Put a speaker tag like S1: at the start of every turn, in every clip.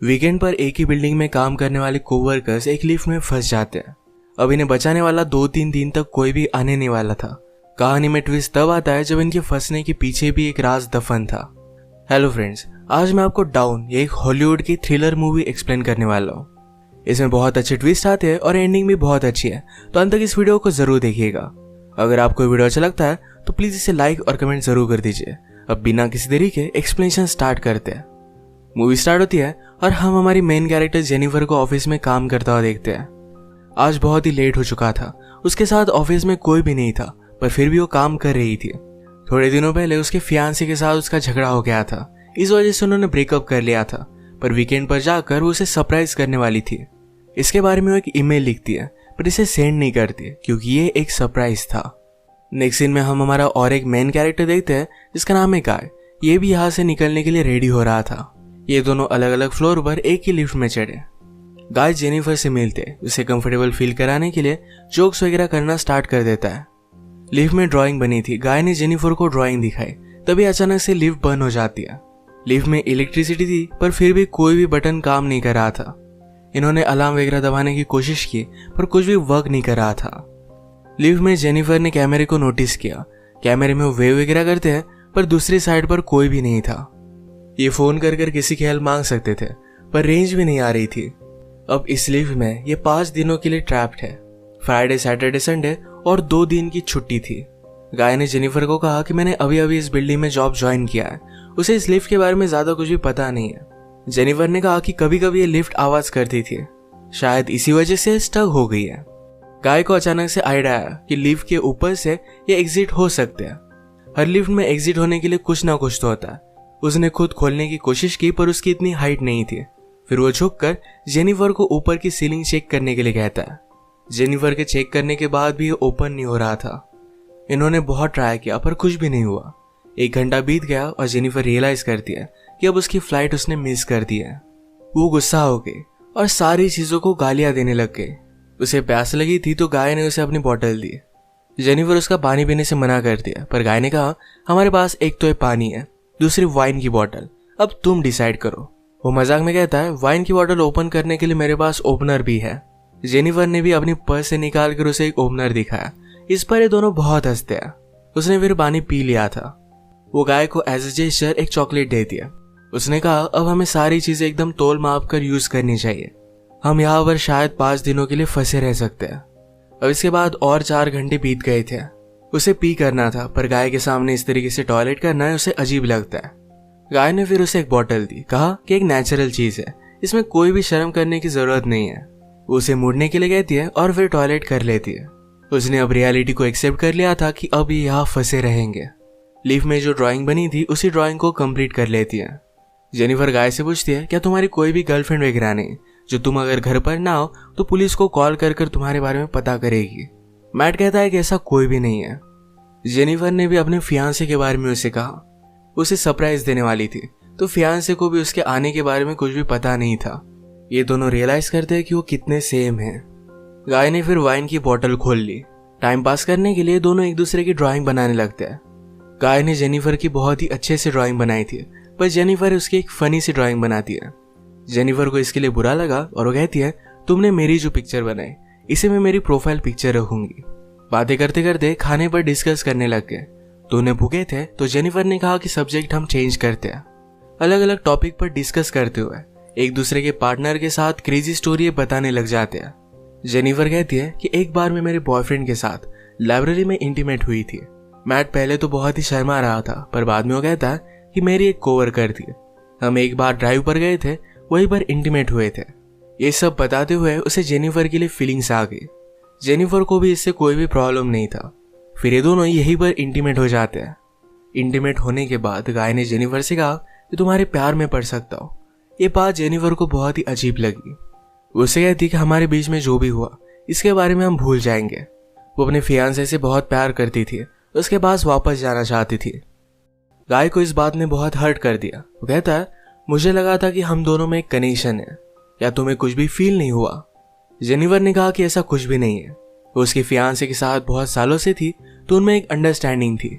S1: Weekend पर एक ही building में काम करने वाले कोवर्कर्स एक लिफ्ट में फंस जाते हैं। अब इन्हें बचाने वाला 2-3 दिन तक कोई भी आने नहीं वाला था। कहानी में ट्विस्ट तब आता है जब इनके फंसने के पीछे भी एक राज दफन था। हेलो फ्रेंड्स, आज मैं आपको डाउन ये एक हॉलीवुड की थ्रिलर मूवी एक्सप्लेन करने वाला हूँ। इसमें बहुत अच्छे ट्विस्ट आते हैं और एंडिंग भी बहुत अच्छी है, तो अंत तक इस वीडियो को जरूर देखिएगा। अगर आपको वीडियो अच्छा लगता है तो प्लीज इसे लाइक और कमेंट जरूर कर दीजिए। अब बिना किसी देरी के एक्सप्लेनेशन स्टार्ट करते हैं। मूवी स्टार्ट होती है और हम हमारी मेन कैरेक्टर जेनिफर को ऑफिस में काम करता हुआ देखते हैं। आज बहुत ही लेट हो चुका था। उसके साथ ऑफिस में कोई भी नहीं था, पर फिर भी वो काम कर रही थी। थोड़े दिनों पहले उसके फियांसे के साथ उसका झगड़ा हो गया था, इस वजह से उन्होंने ब्रेकअप कर लिया था। पर वीकेंड पर जाकर वो उसे सरप्राइज करने वाली थी। इसके बारे में वो एक ईमेल लिखती है, पर इसे सेंड नहीं करती क्योंकि ये एक सरप्राइज था। नेक्स्ट सीन में हम हमारा और एक मेन कैरेक्टर देखते हैं जिसका नाम है गाय। ये भी यहाँ से निकलने के लिए रेडी हो रहा था। ये दोनों अलग अलग फ्लोर पर एक ही लिफ्ट में चढ़े। गाय जेनिफर से मिलते उसे कंफर्टेबल फील कराने के लिए जोक्स वगैरह करना स्टार्ट कर देता है। लिफ्ट में ड्राइंग बनी थी। गाय ने जेनिफर को ड्राइंग दिखाई, तभी अचानक से लिफ्ट बंद हो जाती है। लिफ्ट में इलेक्ट्रिसिटी थी, पर फिर भी कोई भी बटन काम नहीं कर रहा था। इन्होंने अलार्म वगैरह दबाने की कोशिश की, पर कुछ भी वर्क नहीं कर रहा था। लिफ्ट में जेनिफर ने कैमरे को नोटिस किया। कैमरे में वो वेव वगैरह करते हैं, पर दूसरी साइड पर कोई भी नहीं था। ये फोन कर किसी की हेल्प मांग सकते थे, पर रेंज भी नहीं आ रही थी। अब इस लिफ्ट में ये 5 दिनों के लिए ट्रैप्ड है। फ्राइडे, सैटरडे, संडे और 2 दिन की छुट्टी थी। गाय ने जेनिफर को कहा कि मैंने अभी अभी इस बिल्डिंग में जॉब ज्वाइन किया है, उसे इस लिफ्ट के बारे में ज्यादा कुछ भी पता नहीं है। जेनिफर ने कहा कि कभी कभी ये लिफ्ट आवाज करती थी, शायद इसी वजह से स्टक हो गई है। गाय को अचानक से आइडिया आया कि लिफ्ट के ऊपर से ये एग्जिट हो सकते हैं। हर लिफ्ट में एग्जिट होने के लिए कुछ ना कुछ तो होता है। उसने खुद खोलने की कोशिश की, पर उसकी इतनी हाइट नहीं थी। फिर वो झुककर जेनिफर को ऊपर की सीलिंग चेक करने के लिए कहता है। जेनिफर के चेक करने के बाद भी ये ओपन नहीं हो रहा था। इन्होंने बहुत ट्राई किया, पर कुछ भी नहीं हुआ। 1 घंटा बीत गया और जेनिफर रियलाइज करती है कि अब उसकी फ्लाइट उसने मिस कर दी है। वो गुस्सा हो गई और सारी चीजों को गालियां देने लग गई। उसे प्यास लगी थी तो गाय ने उसे अपनी बोतल दी। जेनिफर उसका पानी पीने से मना कर दिया, पर गाय ने कहा हमारे पास एक तो ये पानी है, दूसरी वाइन की बोतल, अब तुम डिसाइड करो। वो मजाक में कहता है वाइन की बोतल ओपन करने के लिए मेरे पास ओपनर भी है। जेनिफर ने भी अपनी पर्स से निकाल कर उसे एक ओपनर दिखाया। इस पर ये दोनों बहुत हंसते हैं। उसने फिर पानी पी लिया था। वो गाय को एज ए जेस्चर एक चॉकलेट दे दिया। उसने कहा अब हमें सारी चीजें एकदम तोल माप कर यूज करनी चाहिए। हम यहाँ पर शायद 5 दिनों के लिए फंसे रह सकते हैं। अब इसके बाद और 4 घंटे बीत गए थे। उसे पी करना था, पर गाय के सामने इस तरीके से टॉयलेट करना है उसे अजीब लगता है। गाय ने फिर उसे एक बोतल दी, कहा कि एक नेचुरल चीज है, इसमें कोई भी शर्म करने की जरूरत नहीं है। वो उसे मुड़ने के लिए कहती है और फिर टॉयलेट कर लेती है। उसने अब रियलिटी को एक्सेप्ट कर लिया था कि अब ये यहाँ फंसे रहेंगे। लिफ्ट में जो ड्राइंग बनी थी उसी ड्राइंग को कंप्लीट कर लेती है। जेनिफर गाय से पूछती है क्या तुम्हारी कोई भी गर्लफ्रेंड वगैरह नहीं, जो तुम अगर घर पर ना हो तो पुलिस को कॉल कर तुम्हारे बारे में पता करेगी। मैट कहता है कि ऐसा कोई भी नहीं है। जेनिफर ने भी अपने फियांसे के बारे में उसे कहा। उसे सरप्राइज देने वाली थी, तो फियांसे को भी उसके आने के बारे में कुछ भी पता नहीं था। ये दोनों रियलाइज करते हैं कि वो कितने सेम हैं। गाय ने फिर वाइन की बोतल खोल ली। टाइम पास करने के लिए दोनों एक दूसरे की ड्राइंग बनाने लगते हैं। गाय ने जेनिफर की बहुत ही अच्छे से ड्राइंग बनाई थी, पर जेनिफर उसकी एक फनी सी ड्राइंग बनाती है। जेनिफर को इसके लिए बुरा लगा और वो कहती है तुमने मेरी जो पिक्चर बनाई इसे मैं मेरी प्रोफाइल पिक्चर रखूंगी। बातें करते करते खाने पर डिस्कस करने लग गए। दोनों भूखे थे तो जेनिफर ने कहा कि सब्जेक्ट हम चेंज करते हैं। अलग अलग टॉपिक पर डिस्कस करते हुए एक दूसरे के पार्टनर के साथ क्रेजी स्टोरी बताने लग जाते हैं। जेनिफर कहती है कि एक बार मैं मेरे बॉयफ्रेंड के साथ लाइब्रेरी में इंटीमेट हुई थी। मैट पहले तो बहुत ही शर्मा रहा था, पर बाद में वो कहता है कि मेरी एक कोवर्कर थी। हम एक बार ड्राइव पर गए थे, वहीं पर इंटीमेट हुए थे। ये सब बताते हुए उसे जेनिफर के लिए फीलिंग्स आ गई। जेनिफर को भी इससे कोई भी प्रॉब्लम नहीं था। फिर ये दोनों यहीं पर इंटीमेट हो जाते हैं। इंटीमेट होने के बाद गाय ने जेनिफर से कहा कि तुम्हारे प्यार में पड़ सकता हो। ये बात जेनिफर को बहुत ही अजीब लगी। उससे कहती कि हमारे बीच में जो भी हुआ इसके बारे में हम भूल जाएंगे। वो अपने फियांसे से बहुत प्यार करती थी, उसके पास वापस जाना चाहती थी। गाय को इस बात ने बहुत हर्ट कर दिया। वो कहता है मुझे लगा था कि हम दोनों में एक कनेक्शन है, या तुम्हें कुछ भी फील नहीं हुआ। जेनिफर ने कहा कि ऐसा कुछ भी नहीं है। वो उसके फियांसे के साथ बहुत सालों से थी, तो उनमें एक अंडरस्टैंडिंग थी।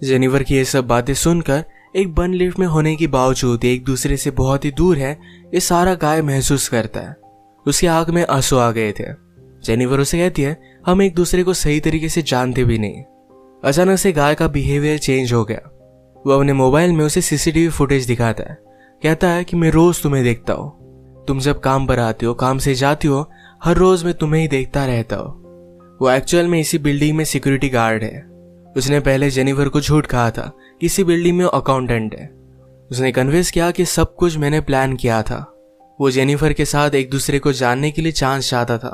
S1: जेनिफर की ये सब बातें सुनकर एक बंद लिफ्ट में होने के बावजूद एक दूसरे से बहुत ही दूर है, ये सारा गाय महसूस करता है। उसकी आंख में आंसू आ गए थे। जेनिफर उसे कहती है हम एक दूसरे को सही तरीके से जानते भी नहीं। अचानक से गाय का बिहेवियर चेंज हो गया। वो अपने मोबाइल में उसे सीसीटीवी फुटेज दिखाता है। कहता है कि मैं रोज तुम्हें देखता हूँ, तुम जब काम पर आती हो, काम से जाती हो, हर रोज मैं तुम्हें ही देखता रहता हूँ। वो एक्चुअल में इसी बिल्डिंग में सिक्योरिटी गार्ड है। उसने पहले जेनिफर को झूठ कहा था कि इसी बिल्डिंग में अकाउंटेंट है। उसने कन्विंस किया कि सब कुछ मैंने प्लान किया था। वो जेनिफर के साथ एक दूसरे को जानने के लिए चांस चाहता था।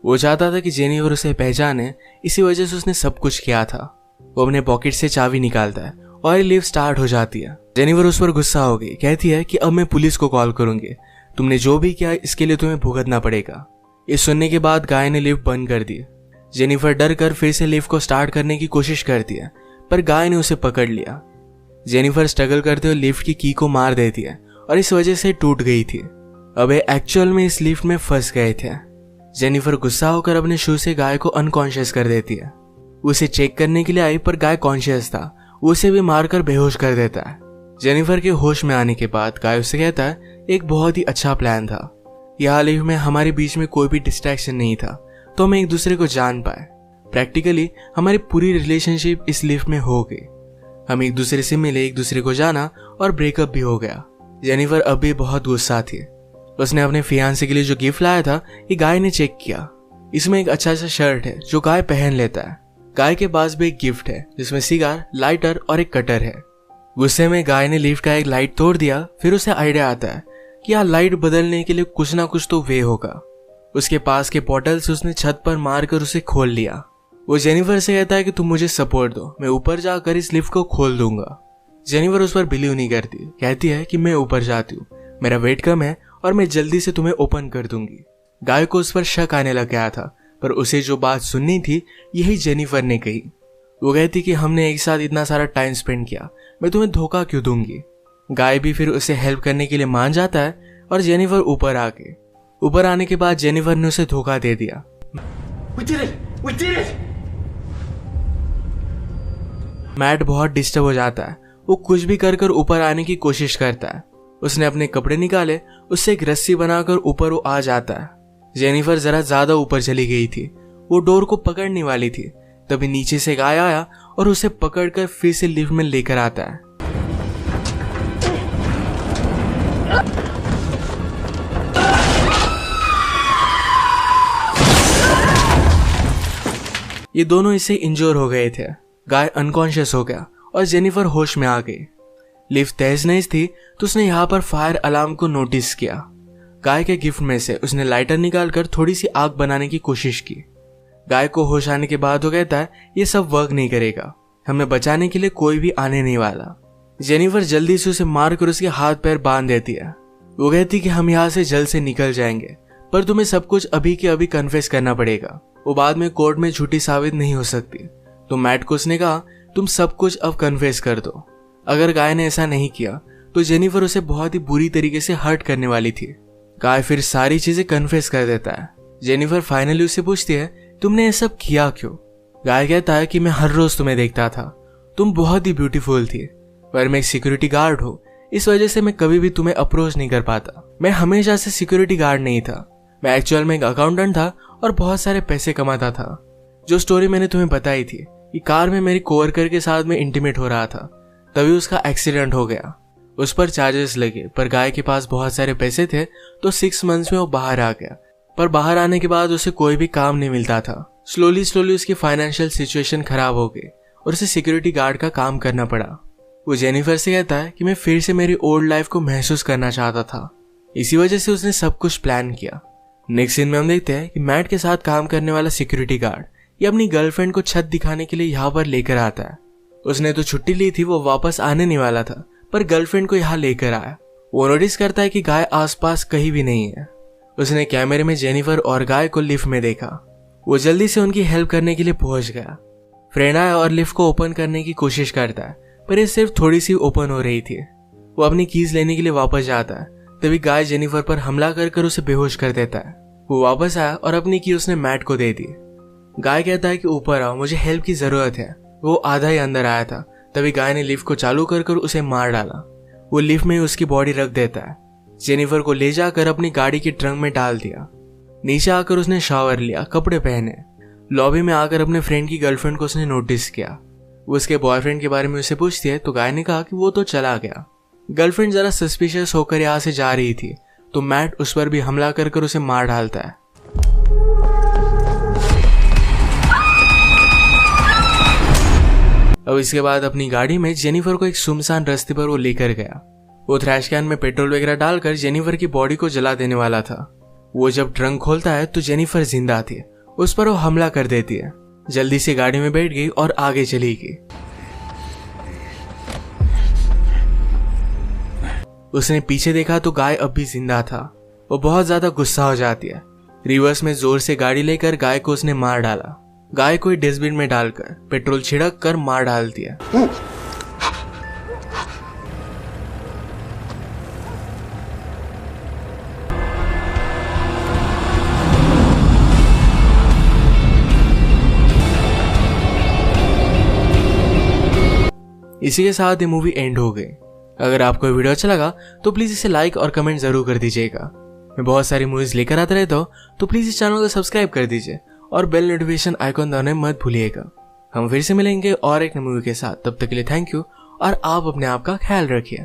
S1: वो चाहता था कि जेनिफर उसे पहचाने, इसी वजह से उसने सब कुछ किया था। वो अपने पॉकेट से चाबी निकालता है और लिफ्ट स्टार्ट हो जाती है। जेनिफर उस पर गुस्सा हो गई, कहती है कि अब मैं पुलिस को कॉल करूंगी, तुमने जो भी किया इसके लिए तुम्हें भुगतना पड़ेगा। ये सुनने के बाद गाय ने लिफ्ट बंद कर दी। जेनिफर डर कर फिर से लिफ्ट को स्टार्ट करने की कोशिश करती है, पर गाय ने उसे पकड़ लिया। जेनिफर स्ट्रगल करते हुए लिफ्ट की की को मार देती है और इस वजह से टूट गई थी। अब एक्चुअल में इस लिफ्ट में फंस गए थे। जेनिफर गुस्सा होकर अपने शू से गाय को अनकॉन्शियस कर देती है। उसे चेक करने के लिए आई, पर गाय कॉन्शियस था। उसे भी मारकर बेहोश कर देता है। जेनिफर के होश में आने के बाद गाय उससे कहता है एक बहुत ही अच्छा प्लान था। यहाँ लिफ्ट में हमारे बीच में कोई भी डिस्ट्रैक्शन नहीं था, तो हम एक दूसरे को जान पाए। प्रैक्टिकली हमारी पूरी रिलेशनशिप इस लिफ्ट में हो गई। हम एक दूसरे से मिले, एक दूसरे को जाना और ब्रेकअप भी हो गया। जेनिफर अब भी बहुत गुस्सा थी। उसने अपने फियांसे के लिए जो गिफ्ट लाया था ये गाय ने चेक किया। इसमें एक अच्छा सा शर्ट है जो गाय पहन लेता है। गाय के पास भी एक गिफ्ट है जिसमें सिगार, लाइटर और एक कटर है। गुस्से में गाय ने लिफ्ट का एक लाइट तोड़ दिया। फिर उसे आइडिया आता है कि यहाँ लाइट बदलने के लिए कुछ ना कुछ तो वे होगा। उसके पास के पोर्टल से उसने छत पर मारकर उसे खोल लिया। वो जेनिफर से कहता है कि तुम मुझे सपोर्ट दो, मैं ऊपर जाकर इस लिफ्ट को खोल दूंगा। जेनिफर उस पर बिलीव नहीं करती, कहती है कि मैं ऊपर जाती हूँ, मेरा वेट कम है और मैं जल्दी से तुम्हें ओपन कर दूंगी। गाय को उस पर शक आने लग गया था, पर उसे जो बात सुननी थी यही जेनिफर ने कही। वो कहती कि हमने एक साथ इतना सारा टाइम स्पेंड किया, मैं तुम्हें धोखा क्यों दूंगी। गाय भी फिर उसे हेल्प करने के लिए मान जाता है और जेनिफर ऊपर आने के बाद जेनिफर ने उसे धोखा दे दिया। We did it! मैट बहुत डिस्टर्ब हो जाता है। वो कुछ भी कर कर ऊपर आने की कोशिश करता है। उसने अपने कपड़े निकाले, उससे एक रस्सी बनाकर ऊपर वो आ जाता है। जेनिफर जरा ज्यादा ऊपर चली गई थी। वो डोर को पकड़ने वाली थी, तभी नीचे से गाय आया और उसे पकड़कर फिर से लिफ्ट में लेकर आता है। ये दोनों इससे इंजोर हो गए थे। गाय अनकॉन्शियस हो गया और जेनिफर होश में आ गई। लिफ्ट तेज नहीं थी तो उसने यहाँ पर फायर अलार्म को नोटिस किया। गाय के गिफ्ट में से उसने लाइटर निकालकर थोड़ी सी आग बनाने की कोशिश की। गाय को होश आने के बाद वो कहता है ये सब वर्क नहीं करेगा, हमें बचाने के लिए कोई भी आने नहीं वाला। जेनिफर जल्दी से उसे मारकर उसके हाथ पैर बांध देती है। वो कहती कि हम यहाँ से जल्द से निकल जाएंगे, पर तुम्हें सब कुछ अभी के अभी कन्फेस करना पड़ेगा, वो बाद में कोर्ट में झूठी साबित नहीं हो सकती। तो मैट को उसने कहा तुम सब कुछ अब कन्फेस कर दो। अगर गाय ने ऐसा नहीं किया तो जेनिफर उसे बहुत ही बुरी तरीके से हर्ट करने वाली थी। गाय फिर सारी चीजें कन्फेस कर देता है। जेनिफर फाइनली उससे पूछती है तुमने ये सब किया क्यों। गाय कहता है कि मैं हर रोज तुम्हें देखता था, तुम बहुत ही ब्यूटीफुल थी, पर मैं एक सिक्योरिटी गार्ड हूँ, इस वजह से मैं कभी भी तुम्हें अप्रोच नहीं कर पाता। मैं हमेशा से सिक्योरिटी गार्ड नहीं था, मैं एक्चुअल में एक अकाउंटेंट था और बहुत सारे पैसे कमाता था। जो स्टोरी मैंने तुम्हें बताई थी कि कार में मेरी कोवर्कर के साथ में इंटीमेट हो रहा था, तभी उसका एक्सीडेंट हो गया। उस पर चार्जेस लगे, पर गाय के पास बहुत सारे पैसे थे तो 6 मंथ्स में वो बाहर आ गया। पर बाहर आने के बाद उसे कोई भी काम नहीं मिलता था। स्लोली उसकी फाइनेंशियल सिचुएशन खराब हो गई और उसे सिक्योरिटी गार्ड का काम करना पड़ा। वो जेनिफर से कहता है कि मैं फिर से मेरी ओल्ड लाइफ को महसूस करना चाहता था, इसी वजह से उसने सब कुछ प्लान किया। नेक्स्ट सीन में हम देखते हैं कि मैट के साथ काम करने वाला सिक्योरिटी गार्ड ये अपनी गर्लफ्रेंड को छत दिखाने के लिए यहाँ पर लेकर आता है। उसने तो छुट्टी ली थी, वो वापस आने नहीं वाला था, पर गर्लफ्रेंड को यहाँ लेकर आया। वो नोटिस करता है कि गाय आसपास कहीं भी नहीं है। उसने कैमरे में जेनिफर और गाय को लिफ्ट में देखा। वो जल्दी से उनकी हेल्प करने के लिए पहुंच गया। फ्रेंड आया और लिफ्ट को ओपन करने की कोशिश करता है, पर ये सिर्फ थोड़ी सी ओपन हो रही थी। वो अपनी कीज लेने के लिए वापस जाता है, तभी गाय जेनिफर पर हमला कर उसे बेहोश कर देता है। वो वापस आया और अपनी की उसने मैट को दे दी। गाय कहता है कि ऊपर आओ, मुझे हेल्प की जरूरत है। वो आधा ही अंदर आया था तभी गाय ने लिफ्ट को चालू कर उसे मार डाला। वो लिफ्ट में उसकी बॉडी रख देता है। जेनिफर को ले जाकर अपनी गाड़ी के ट्रंक में डाल दिया। नीचे आकर उसने शावर लिया, कपड़े पहने। लॉबी में आकर अपने फ्रेंड की गर्लफ्रेंड को उसने नोटिस किया। वो उसके बॉयफ्रेंड के बारे में उसे पूछती है तो गाय ने कहा कि वो तो चला गया। गर्लफ्रेंड जरा सस्पिशियस होकर यहाँ से जा रही थी तो मैट उस पर भी हमला कर उसे मार डालता है। अब इसके बाद अपनी गाड़ी में जेनिफर को एक सुनसान रास्ते पर वो लेकर गया। वो थ्रैश कैन में पेट्रोल वगैरह डालकर जेनिफर की बॉडी को जला देने वाला था। वो जब ट्रंक खोलता है तो जेनिफर जिंदा थी। उस पर वो हमला कर देती है। जल्दी से गाड़ी में बैठ गई और आगे चली गई। उसने पीछे देखा तो गाय अब भी जिंदा था। वो बहुत ज्यादा गुस्सा हो जाती है। रिवर्स में जोर से गाड़ी लेकर गाय को उसने मार डाला। गाय को डस्टबिन में डालकर पेट्रोल छिड़क कर मार डाल दिया। इसी के साथ ये मूवी एंड हो गई। अगर आपको ये वीडियो अच्छा लगा तो प्लीज इसे लाइक और कमेंट जरूर कर दीजिएगा। मैं बहुत सारी मूवीज लेकर आता रहता हूँ तो प्लीज इस चैनल को सब्सक्राइब कर दीजिए और बेल नोटिफिकेशन आइकॉन दबाना मत भूलिएगा। हम फिर से मिलेंगे और एक नई मूवी के साथ। तब तक के लिए थैंक यू और आप अपने आप का ख्याल रखिए।